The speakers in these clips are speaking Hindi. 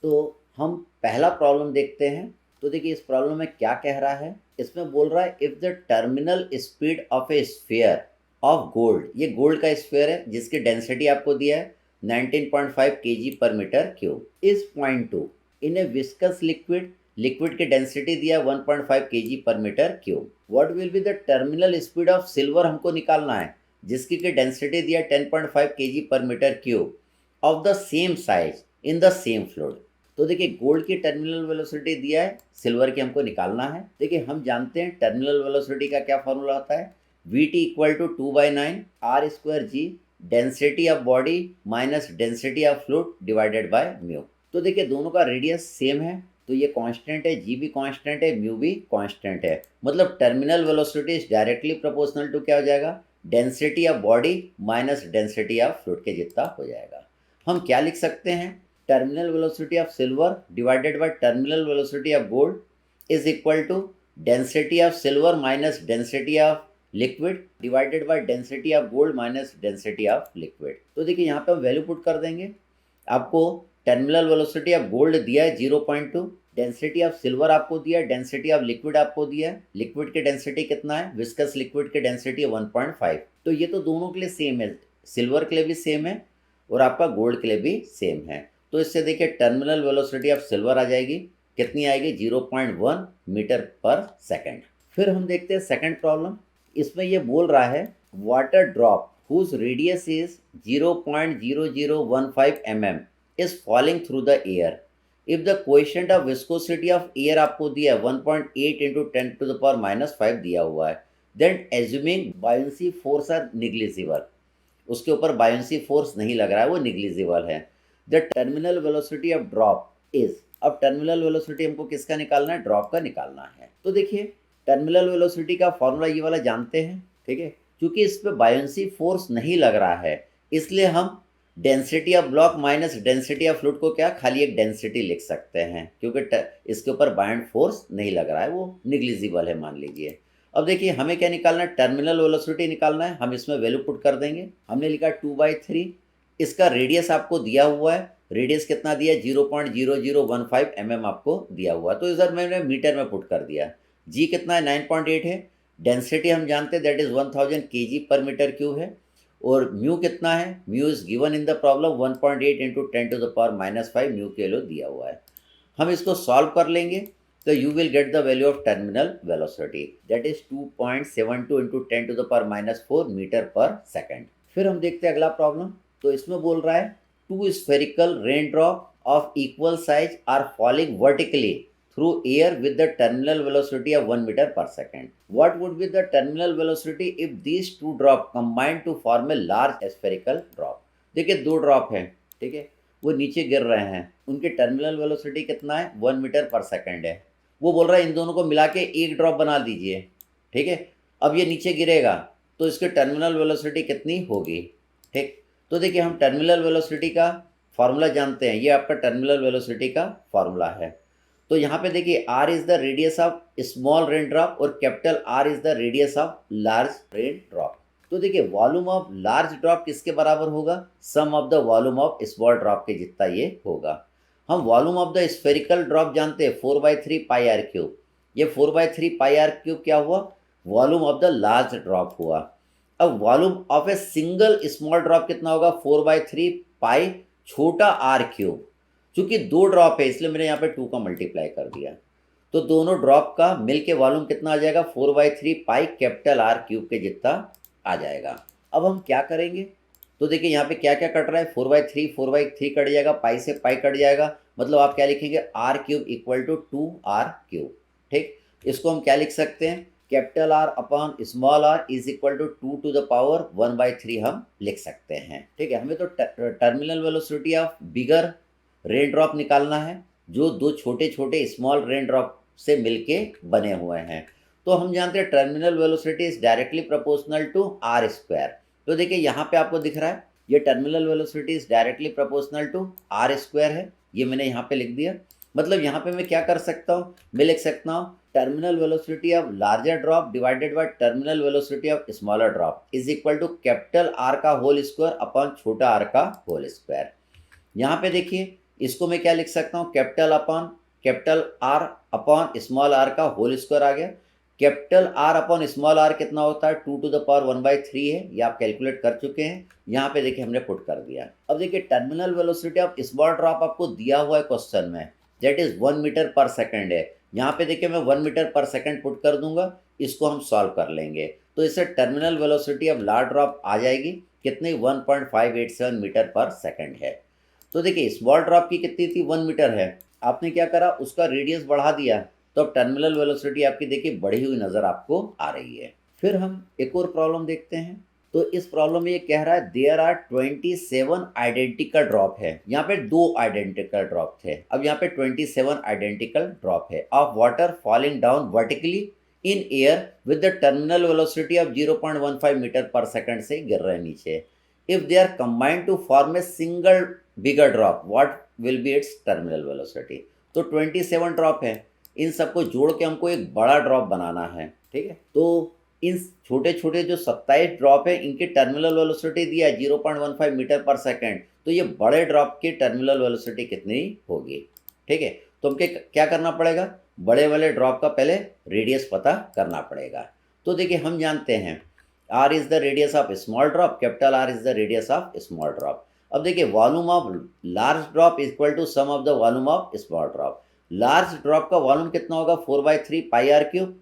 तो हम पहला प्रॉब्लम देखते हैं। तो देखिए इस प्रॉब्लम में क्या कह रहा है, इसमें बोल रहा है if the terminal speed of a sphere of gold, ये गोल्ड का स्फीयर है जिसकी डेंसिटी आपको दिया है 19.5 kg per metre cube is point two in a viscous liquid, liquid की डेंसिटी दिया 1.5 kg per metre cube. What will be the terminal speed of silver, हमको निकालना है जिसकी की डेंसिटी दिया 10.5 kg per metre cube of the same size in the same fluid. तो देखिए गोल्ड की टर्मिनल वेलोसिटी दिया है, सिल्वर की हमको निकालना है। देखिए हम जानते हैं टर्मिनल वेलोसिटी का क्या फॉर्मूला होता है, V T equal to 2/9 R square G, density of body minus density of fluid divided by mu. तो देखिए दोनों का रेडियस सेम है, तो ये कांस्टेंट है, जी भी कांस्टेंट है, म्यू भी कांस्टेंट है। मतलब terminal velocity is directly proportional to क्या हो जाएगा, density of body minus density of fluid के जितना हो जाएगा। हम क्या लिख सकते हैं, terminal velocity of silver divided by terminal velocity of gold is equal to density of silver minus density of liquid divided by density of gold minus density of liquid. तो देखिए यहाँ पे हम वैल्यू पुट कर देंगे। आपको टर्मिनल वेलोसिटी ऑफ गोल्ड दिया है 0.2, डेंसिटी ऑफ सिल्वर आपको दिया है, डेंसिटी ऑफ लिक्विड आपको दिया है, लिक्विड की डेंसिटी कितना है, विस्कस लिक्विड की डेंसिटी 1.5। तो ये तो दोनों के लिए सेम है, सिल्वर के लिए भी सेम है और आपका गोल्ड के लिए भी सेम है। तो इससे देखिए टर्मिनल वेलोसिटी ऑफ सिल्वर आ जाएगी, कितनी आएगी 0.1 मीटर पर सेकेंड। फिर हम देखते हैं सेकेंड प्रॉब्लम। इसमें ये बोल रहा है water drop whose radius is 0.0015 mm is falling through the air. If the coefficient of viscosity of air आपको दिया है 1.8 into 10 to the power minus 5 दिया हुआ है, then assuming buoyancy force are negligible, उसके ऊपर बायोंसी फोर्स नहीं लग रहा है, वो निग्लिजिबल है। The terminal velocity of drop is, अब टर्मिनल वेलोसिटी हमको किसका निकालना है, ड्रॉप का निकालना है। तो देखिए टर्मिनल वेलोसिटी का फॉर्मूला ये वाला जानते हैं, ठीक है। क्योंकि इस पर बायोंसी फोर्स नहीं लग रहा है इसलिए हम density of block minus density of fluid को क्या खाली एक डेंसिटी लिख सकते हैं, क्योंकि इसके ऊपर बायोंट फोर्स नहीं लग रहा है, वो निग्लिजिबल है मान लीजिए। अब देखिए हमें क्या निकालना है, टर्मिनल वेलोसिटी निकालना है। हम इसमें वैल्यू पुट कर देंगे। हमने लिखा 2/3, इसका रेडियस आपको दिया हुआ है, रेडियस कितना दिया है 0.0015 mm आपको दिया हुआ है, तो इधर मैंने मीटर में पुट कर दिया। जी कितना है 9.8 है, डेंसिटी हम जानते हैं that is 1000 kg per metre cube है, और म्यू कितना है, mu is given in the problem 1.8 into 10 to the power minus 5 mu kilo दिया हुआ है। हम इसको सॉल्व कर लेंगे तो you will get the value of terminal velocity that is 2.72 into 10 to the power minus 4 metre पर सेकेंड। फिर हम देखते हैं अगला प्रॉब्लम। तो इसमें बोल रहा है two spherical rain drop of equal size are falling vertically through air with the terminal velocity of 1 meter per second. What would be the terminal velocity if these two drops combine to form a large spherical drop? देखिए दो ड्रॉप हैं, ठीक है, वो नीचे गिर रहे हैं, उनके टर्मिनल वेलोसिटी कितना है 1 मीटर पर सेकेंड है। वो बोल रहा है इन दोनों को मिला के एक ड्रॉप बना दीजिए, ठीक है। अब ये नीचे गिरेगा तो इसके टर्मिनल वेलोसिटी कितनी होगी, ठीक। तो देखिए हम टर्मिनल वेलोसिटी का फार्मूला जानते हैं, ये आपका टर्मिनल वेलोसिटी का फार्मूला है। तो यहाँ पे देखिए r is the radius of small raindrop और capital R is the radius of large raindrop. तो देखिए वॉल्यूम ऑफ लार्ज ड्रॉप किसके बराबर होगा, sum of the volume of small drop के जितना ये होगा। हम volume of the spherical drop जानते हैं 4/3 पाई आर क्यूब, ये 4/3 पाई आर क्यूब क्या हुआ, volume of the large drop हुआ। अब volume of a single small drop कितना होगा 4/3 पाई छोटा आर क्यूब, चूंकि दो ड्रॉप है इसलिए मैंने यहाँ पे 2 का मल्टीप्लाई कर दिया, तो दोनों ड्रॉप का मिल के वॉल्यूम कितना आ जाएगा 4/3 पाई कैपिटल आर क्यूब के जितना आ जाएगा। अब हम क्या करेंगे, तो देखिए यहाँ पे क्या क्या कट रहा है, 4/3 कट जाएगा, पाई से पाई कट जाएगा, मतलब आप क्या लिखेंगे R cube equal to 2r cube, ठीक। इसको हम क्या लिख सकते हैं, capital R upon small R is equal to 2 to the power 1/3 हम लिख सकते हैं, ठीक है। हमें तो terminal velocity of bigger rain drop निकालना है जो दो छोटे छोटे स्मॉल रेन ड्रॉप से मिलके बने हुए हैं। तो हम जानते हैं terminal velocity is directly proportional to R square. तो देखिए यहाँ पे आपको दिख रहा है ये terminal velocity is directly proportional to R square है, ये मैंने यहाँ पे लिख दिया। मतलब यहाँ पे मैं क्या कर सकता हूँ, मैं लिख सकता हूँ terminal velocity of larger drop divided by terminal velocity of smaller drop is equal to capital R का होल स्क्वायर अपॉन छोटा आर का होल स्क्वायर। यहाँ पे देखिए इसको मैं क्या लिख सकता हूँ, capital R upon small R का होल स्क्वायर आ गया। Capital R upon small R कितना होता है, 2⁻⁴ है, ये आप कैलकुलेट कर चुके हैं। यहाँ पे देखिए हमने पुट कर दिया। अब देखिए terminal velocity of small drop आपको दिया हुआ है क्वेश्चन में, दैट इज 1 मीटर पर सेकेंड है। यहाँ पे देखिए मैं 1 मीटर पर सेकेंड पुट कर दूंगा, इसको हम सॉल्व कर लेंगे। तो इससे terminal velocity of large drop आ जाएगी कितनी, 1.587 मीटर पर सेकेंड है। तो देखिए स्मॉल ड्रॉप की कितनी थी, 1 मीटर है, आपने क्या करा, उसका रेडियस बढ़ा दिया, तो अब टर्मिनल वेलोसिटी आपकी देखिए बढ़ी हुई नज़र आपको आ रही है। फिर हम एक और प्रॉब्लम देखते हैं। तो इस प्रॉब्लम में ये कह रहा है देयर आर 27 आइडेंटिकल ड्रॉप है। यहाँ पे 2 आइडेंटिकल ड्रॉप थे, अब यहाँ पे 27 आइडेंटिकल ड्रॉप है of water falling down vertically in air with the terminal velocity of 0.15 metre per second से गिर रहे हैं नीचे। If they are combined to form a single bigger drop, what will be its terminal velocity. तो 27 ड्रॉप है, इन सबको जोड़ के हमको एक बड़ा ड्रॉप बनाना है, ठीक है। तो इन छोटे छोटे जो 27 ड्रॉप है इनके टर्मिनल वेलोसिटी दिया है 0.15 मीटर पर सेकेंड, तो ये बड़े ड्रॉप की टर्मिनल वेलोसिटी कितनी होगी, ठीक है। तो हमके क्या करना पड़ेगा, बड़े वाले ड्रॉप का पहले रेडियस पता करना पड़ेगा। तो देखिए हम जानते हैं R is the radius of small drop, capital R is the radius of small drop. अब देखिए volume of large drop equal to sum of the volume of small drop. Large drop का वॉल्यूम कितना होगा, 4/3 पाई आर क्यूब,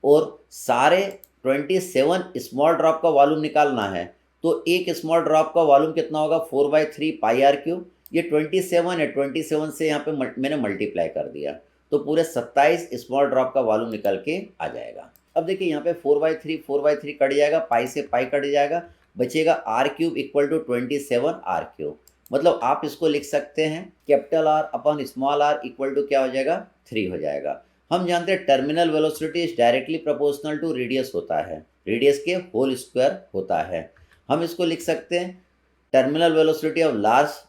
और सारे 27 स्मॉल ड्रॉप का वॉल्यूम निकालना है, तो एक स्मॉल ड्रॉप का वॉल्यूम कितना होगा, 4/3 पाई आर क्यूब। ये 27 है, 27 से यहाँ पे मैंने मल्टीप्लाई कर दिया, तो पूरे 27 स्मॉल ड्रॉप का वॉल्यूम निकल के आ जाएगा। अब देखिए यहाँ पे 4/3 कट जाएगा, पाई से पाई कट जाएगा, बचेगा R cube equal to 27 R cube. मतलब आप इसको लिख सकते हैं capital R upon small R equal to क्या हो जाएगा, 3 हो जाएगा। हम जानते हैं terminal velocity is directly proportional to radius होता है, रेडियस के होल स्क्वायर होता है। हम इसको लिख सकते हैं terminal velocity of large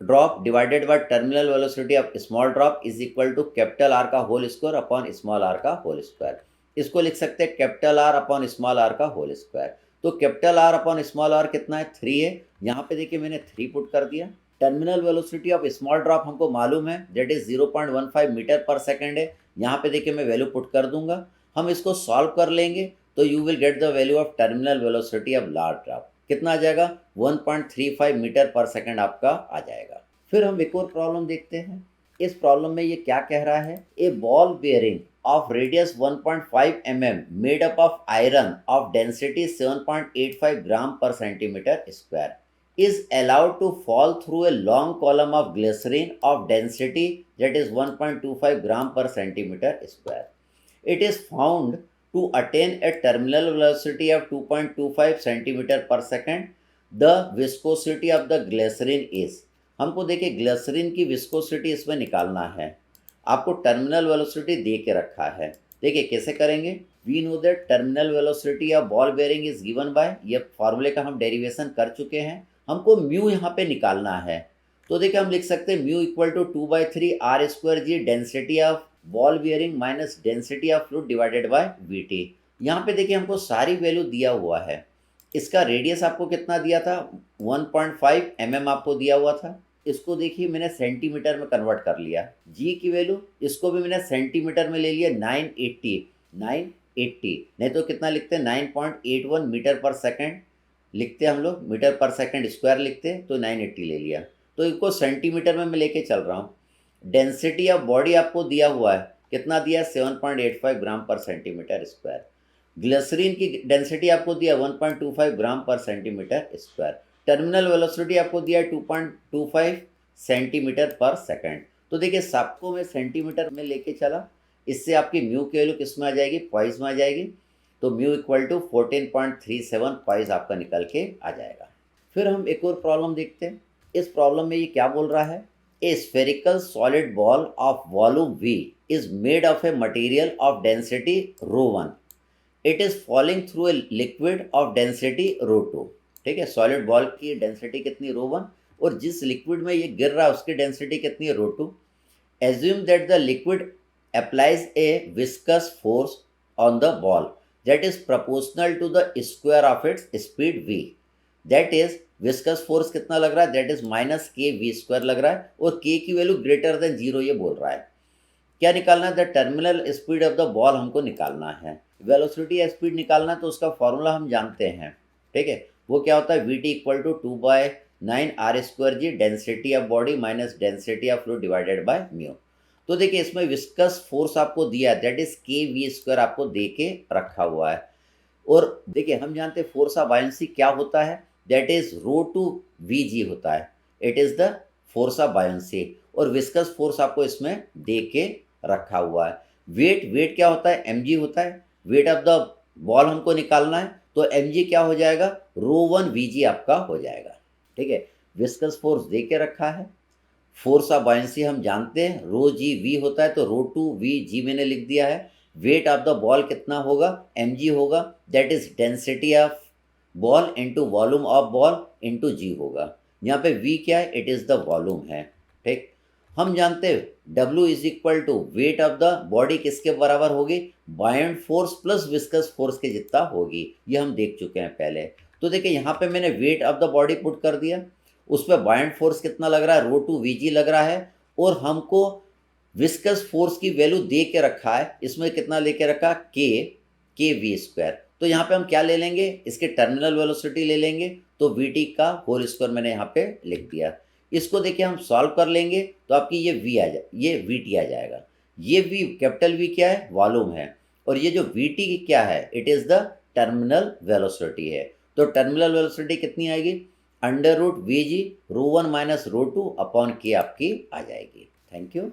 drop divided by terminal velocity of small drop is equal to capital R का whole square upon small R का होल स्क्वायर। इसको लिख सकते हैं capital R upon small R का होल स्क्वायर। तो capital R upon small R कितना है, 3 है। यहाँ पे देखिए मैंने 3 पुट कर दिया। Terminal velocity of small drop हमको मालूम है, दैट इज 0.15 मीटर पर सेकेंड है। यहाँ पे देखिए मैं वैल्यू पुट कर दूंगा, हम इसको सॉल्व कर लेंगे तो you will get the value of terminal velocity of large drop. कितना आ जाएगा, 1.35 मीटर पर सेकेंड आपका आ जाएगा। फिर हम एक और प्रॉब्लम देखते हैं। इस प्रॉब्लम में ये क्या कह रहा है, ए ball bearing of radius 1.5 mm made up of iron of density 7.85 gram per centimeter square is allowed to fall through a long column of glycerine of density that is 1.25 gram per centimeter square. It is found to attain a terminal velocity of 2.25 centimeter per second. The viscosity of the glycerine is, हमको देखिए ग्लिसरीन की विस्कोसिटी इसमें निकालना है। आपको टर्मिनल वेलोसिटी दे के रखा है, देखिए कैसे करेंगे। We know that terminal velocity of ball bearing is given by, ये फॉर्मूले का हम डेरिवेशन कर चुके हैं। हमको म्यू यहाँ पे निकालना है, तो देखिए हम लिख सकते हैं mu equal to 2/3 R square G density of ball bearing minus density of fluid divided by V T. यहाँ पे देखिए हमको सारी वैल्यू दिया हुआ है। इसका रेडियस आपको कितना दिया था, 1.5 mm आपको दिया हुआ था। इसको देखिए मैंने सेंटीमीटर में कन्वर्ट कर लिया, जी की वैल्यू इसको भी मैंने सेंटीमीटर में ले लिया, 980 नहीं तो कितना लिखते हैं 9.81 मीटर पर सेकंड लिखते हम लोग, मीटर पर सेकंड स्क्वायर लिखते तो 980 ले लिया, तो इनको सेंटीमीटर में मैं लेके चल रहा हूँ। डेंसिटी ऑफ बॉडी आपको दिया हुआ है, कितना दिया, 7.85 ग्राम पर सेंटीमीटर स्क्वायर। ग्लिसरीन की डेंसिटी आपको दिया 1.25 ग्राम पर सेंटीमीटर स्क्वायर। टर्मिनल वेलोसिटी आपको दिया है 2.25 सेंटीमीटर पर सेकंड। तो देखिए सबको मैं सेंटीमीटर में लेके चला, इससे आपकी म्यू की वैल्यू किस में आ जाएगी, पॉइस में आ जाएगी। तो म्यू इक्वल टू 14.37 पॉइस आपका निकल के आ जाएगा। फिर हम एक और प्रॉब्लम देखते हैं। इस प्रॉब्लम में ये क्या बोल रहा है, a spherical solid ball of volume v is made of a material of density ρ1। It is falling through a liquid of density ρ2। ठीक है, सॉलिड बॉल की डेंसिटी कितनी, ρ1, और जिस लिक्विड में ये गिर रहा है उसकी डेंसिटी कितनी है, ρ2। Assume that the liquid applies a viscous force on the ball that is proportional to the square of its speed v। That is viscous force कितना लग रहा है, that is minus K V square लग रहा है, और के की वैल्यू ग्रेटर देन जीरो ये बोल रहा है। क्या निकालना है, the terminal speed of the ball हमको निकालना है। वेलोसिटी या स्पीड निकालना है तो उसका फॉर्मूला हम जानते हैं, ठीक है। वो क्या होता है, V T equal to 2/9 R square G, density of body minus density of fluid divided by mu. तो देखिए इसमें विस्कस फोर्स आपको दिया है, that is K V square आपको दे के रखा हुआ है। और देखिए हम जानते हैं फोर्स ऑफ बायंसी क्या होता है, that is rho two V G होता है, it is the force of buoyancy. और विस्कस फोर्स आपको इसमें दे के रखा हुआ है। वेट, वेट क्या होता है, एम जी होता है। वेट ऑफ द बॉल हमको निकालना है तो एम जी क्या हो जाएगा, रो वन वी जी आपका हो जाएगा, ठीक है। विस्कस फोर्स दे के रखा है, फोर्स ऑफ बायंसी हम जानते हैं रो जी वी होता है, तो रो टू वी जी मैंने लिख दिया है। वेट ऑफ द बॉल कितना होगा, एम जी होगा, that is density of ball into volume of ball into G होगा। यहाँ पे वी क्या है, इट इज़ द वॉल्यूम है, ठीक। हम जानते हैं W is equal to weight of the body किसके बराबर होगी, buoyant force plus viscous force के जितना होगी, ये हम देख चुके हैं पहले। तो देखिए यहाँ पे मैंने wait of the body put कर दिया, उस पर बायंड फोर्स कितना लग रहा है, रो टू वी जी लग रहा है, और हमको विस्कस फोर्स की वैल्यू दे के रखा है, इसमें कितना लेके रखा, के वी स्क्वायर। तो यहाँ पे हम क्या ले लेंगे, इसके टर्मिनल वेलोसिटी ले लेंगे, तो वी टी का होल स्क्वायर मैंने यहाँ पे लिख दिया। इसको देखिए हम सॉल्व कर लेंगे तो आपकी ये वी आ जाए, ये वी टी आ जाएगा। ये वी कैपिटल वी क्या है, वॉल्यूम है, और ये जो वी टी क्या है, it is the terminal velocity है। तो टर्मिनल वेलोसिटी कितनी आएगी, under root V G rho one minus rho two upon K आपकी आ जाएगी। Thank you.